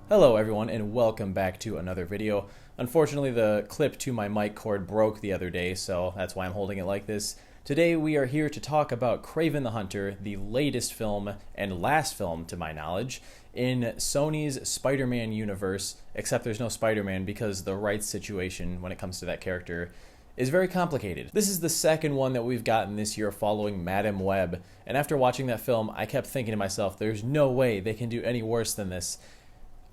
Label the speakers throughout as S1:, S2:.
S1: Hello everyone and welcome back to another video. Unfortunately the clip to my mic cord broke the other day, so that's why I'm holding it like this. Today we are here to talk about Kraven the Hunter, the latest film and last film to my knowledge in Sony's Spider-Man universe, except there's no Spider-Man because the rights situation when it comes to that character is very complicated. This is the second one that we've gotten this year following Madam Web, and after watching that film I kept thinking to myself, there's no way they can do any worse than this.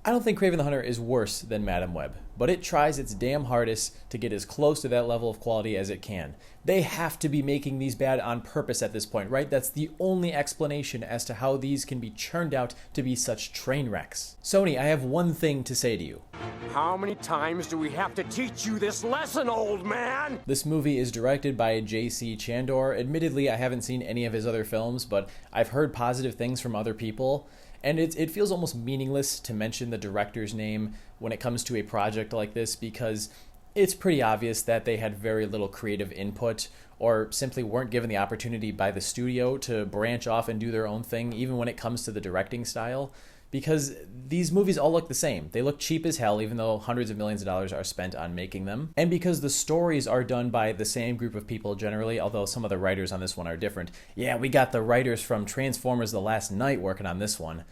S1: I don't think Kraven the Hunter is worse than Madam Web, but it tries its damn hardest to get as close to that level of quality as it can. They have to be making these bad on purpose at this point, right? That's the only explanation as to how these can be churned out to be such train wrecks. Sony, I have one thing to say to you.
S2: How many times do we have to teach you this lesson, old man?
S1: This movie is directed by J.C. Chandor. Admittedly, I haven't seen any of his other films, but I've heard positive things from other people. And it feels almost meaningless to mention the director's name when it comes to a project like this because it's pretty obvious that they had very little creative input or simply weren't given the opportunity by the studio to branch off and do their own thing, even when it comes to the directing style. Because these movies all look the same. They look cheap as hell, even though hundreds of millions of dollars are spent on making them. And because the stories are done by the same group of people generally, although some of the writers on this one are different. Yeah, we got the writers from Transformers The Last Night working on this one.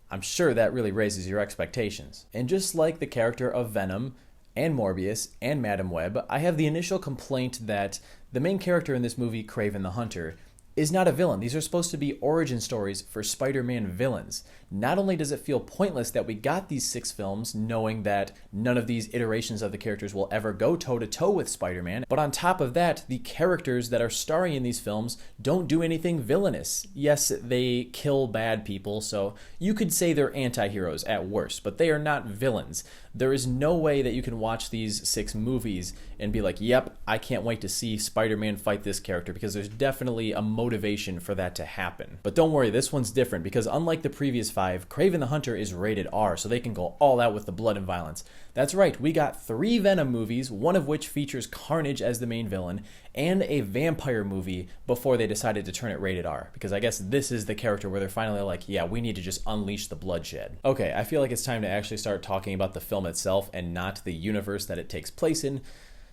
S1: I'm sure that really raises your expectations. And just like the character of Venom and Morbius and Madam Web, I have the initial complaint that the main character in this movie, Kraven the Hunter, is not a villain. These are supposed to be origin stories for Spider-Man villains. Not only does it feel pointless that we got these 6 films knowing that none of these iterations of the characters will ever go toe-to-toe with Spider-Man, but on top of that, the characters that are starring in these films don't do anything villainous. Yes, they kill bad people, so you could say they're anti-heroes at worst, but they are not villains. There is no way that you can watch these 6 movies and be like, yep, I can't wait to see Spider-Man fight this character, because there's definitely a motivation for that to happen. But don't worry, this one's different, because unlike the previous 5, Kraven the Hunter is rated R, so they can go all out with the blood and violence. That's right, we got 3 Venom movies, one of which features Carnage as the main villain, and a vampire movie before they decided to turn it rated R, because I guess this is the character where they're finally like, yeah, we need to just unleash the bloodshed. Okay, I feel like it's time to actually start talking about the film itself and not the universe that it takes place in.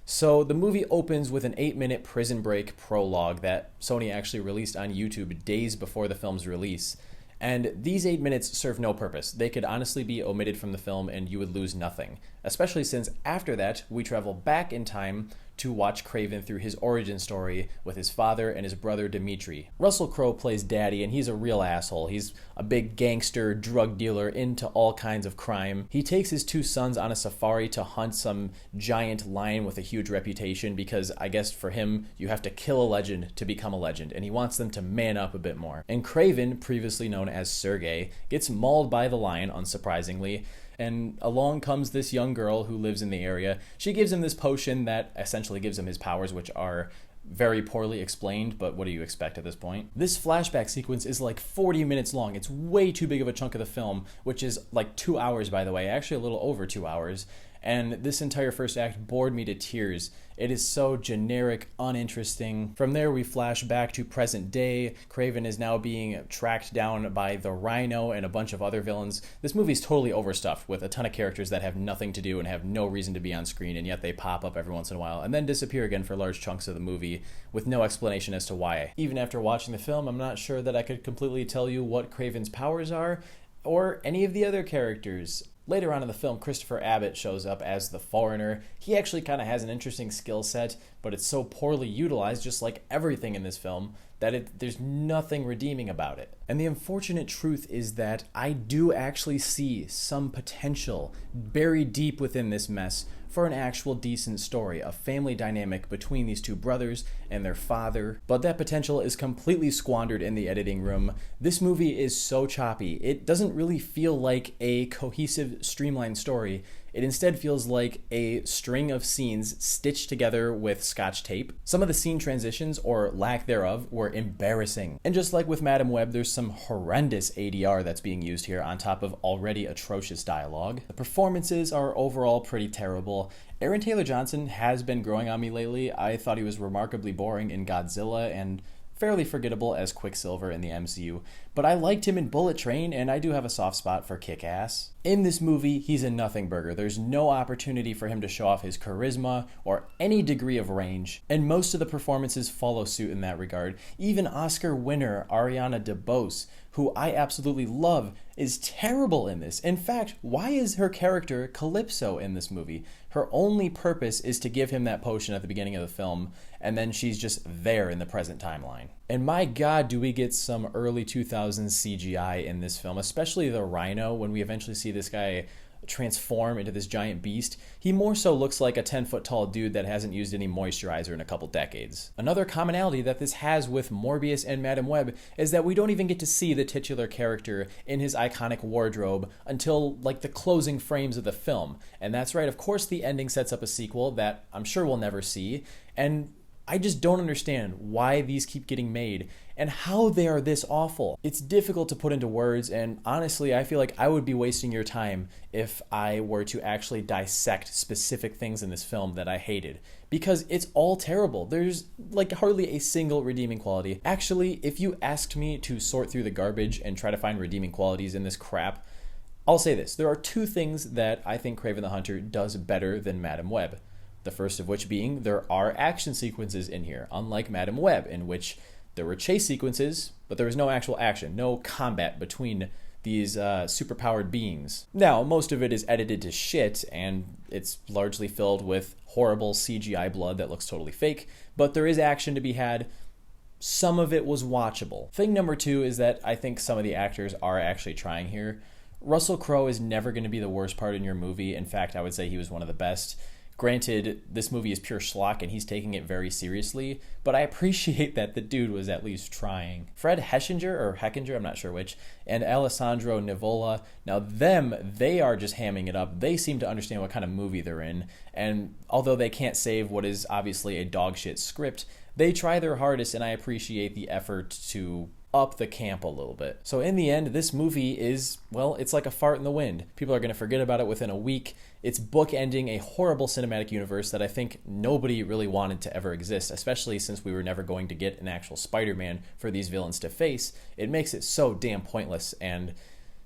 S1: So the movie opens with an 8-minute Prison Break prologue that Sony actually released on YouTube days before the film's release. And these 8 minutes serve no purpose. They could honestly be omitted from the film and you would lose nothing. Especially since after that, we travel back in time to watch Kraven through his origin story with his father and his brother Dimitri. Russell Crowe plays Daddy, and he's a real asshole. He's a big gangster, drug dealer into all kinds of crime. He takes his 2 sons on a safari to hunt some giant lion with a huge reputation because I guess for him, you have to kill a legend to become a legend, and he wants them to man up a bit more. And Kraven, previously known as Sergey, gets mauled by the lion, unsurprisingly, and along comes this young girl who lives in the area. She gives him this potion that essentially gives him his powers, which are very poorly explained, but what do you expect at this point? This flashback sequence is like 40 minutes long. It's way too big of a chunk of the film, which is like 2 hours, by the way, actually a little over 2 hours. And this entire first act bored me to tears. It is so generic, uninteresting. From there, we flash back to present day. Kraven is now being tracked down by the Rhino and a bunch of other villains. This movie is totally overstuffed with a ton of characters that have nothing to do and have no reason to be on screen, and yet they pop up every once in a while and then disappear again for large chunks of the movie with no explanation as to why. Even after watching the film, I'm not sure that I could completely tell you what Kraven's powers are or any of the other characters. Later on in the film, Christopher Abbott shows up as the foreigner. He actually kind of has an interesting skill set, but it's so poorly utilized, just like everything in this film, that there's nothing redeeming about it. And the unfortunate truth is that I do actually see some potential buried deep within this mess for an actual decent story, a family dynamic between these 2 brothers and their father. But that potential is completely squandered in the editing room. This movie is so choppy. It doesn't really feel like a cohesive, streamlined story. It instead feels like a string of scenes stitched together with Scotch tape. Some of the scene transitions, or lack thereof, were embarrassing. And just like with Madam Web, there's some horrendous ADR that's being used here on top of already atrocious dialogue. The performances are overall pretty terrible. Aaron Taylor Johnson has been growing on me lately. I thought he was remarkably boring in Godzilla and fairly forgettable as Quicksilver in the MCU, but I liked him in Bullet Train, and I do have a soft spot for Kick-Ass. In this movie, he's a nothing burger. There's no opportunity for him to show off his charisma or any degree of range, and most of the performances follow suit in that regard. Even Oscar winner Ariana DeBose, who I absolutely love, is terrible in this. In fact, why is her character Calypso in this movie? Her only purpose is to give him that potion at the beginning of the film, and then she's just there in the present timeline. And my god, do we get some early 2000s CGI in this film, especially the Rhino, when we eventually see this guy transform into this giant beast. He more so looks like a 10-foot tall dude that hasn't used any moisturizer in a couple decades. Another commonality that this has with Morbius and Madame Web is that we don't even get to see the titular character in his iconic wardrobe until like the closing frames of the film. And that's right, of course the ending sets up a sequel that I'm sure we'll never see, and I just don't understand why these keep getting made and how they are this awful. It's difficult to put into words, and honestly, I feel like I would be wasting your time if I were to actually dissect specific things in this film that I hated, because it's all terrible. There's like hardly a single redeeming quality. Actually, if you asked me to sort through the garbage and try to find redeeming qualities in this crap, I'll say this. There are two things that I think Kraven the Hunter does better than Madame Web. The first of which being there are action sequences in here, unlike Madame Web, in which there were chase sequences, but there was no actual action, no combat between these superpowered beings. Now, most of it is edited to shit, and it's largely filled with horrible CGI blood that looks totally fake, but there is action to be had. Some of it was watchable. Thing number two is that I think some of the actors are actually trying here. Russell Crowe is never going to be the worst part in your movie. In fact, I would say he was one of the best. Granted, this movie is pure schlock and he's taking it very seriously, but I appreciate that the dude was at least trying. Fred Heckinger, I'm not sure which, and Alessandro Nivola, now they are just hamming it up. They seem to understand what kind of movie they're in, and although they can't save what is obviously a dog shit script, they try their hardest, and I appreciate the effort to up the camp a little bit. So in the end, this movie is, well, it's like a fart in the wind. People are going to forget about it within a week. It's bookending a horrible cinematic universe that I think nobody really wanted to ever exist, especially since we were never going to get an actual Spider-Man for these villains to face. It makes it so damn pointless and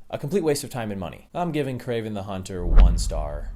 S1: a complete waste of time and money. I'm giving Kraven the Hunter 1 star.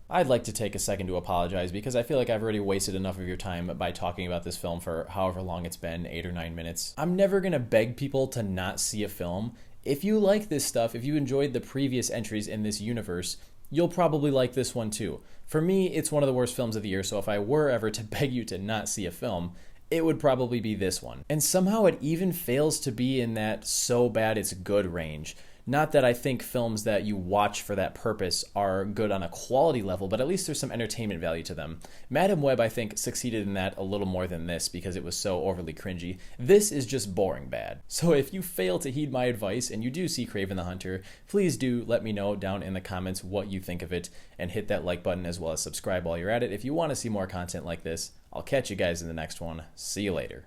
S1: I'd like to take a second to apologize because I feel like I've already wasted enough of your time by talking about this film for however long it's been, 8 or 9 minutes. I'm never going to beg people to not see a film. If you like this stuff, if you enjoyed the previous entries in this universe, you'll probably like this one too. For me, it's one of the worst films of the year, so if I were ever to beg you to not see a film, it would probably be this one. And somehow it even fails to be in that so bad it's good range. Not that I think films that you watch for that purpose are good on a quality level, but at least there's some entertainment value to them. Madame Web, I think, succeeded in that a little more than this because it was so overly cringy. This is just boring bad. So if you fail to heed my advice and you do see Kraven the Hunter, please do let me know down in the comments what you think of it, and hit that like button as well as subscribe while you're at it if you want to see more content like this. I'll catch you guys in the next one. See you later.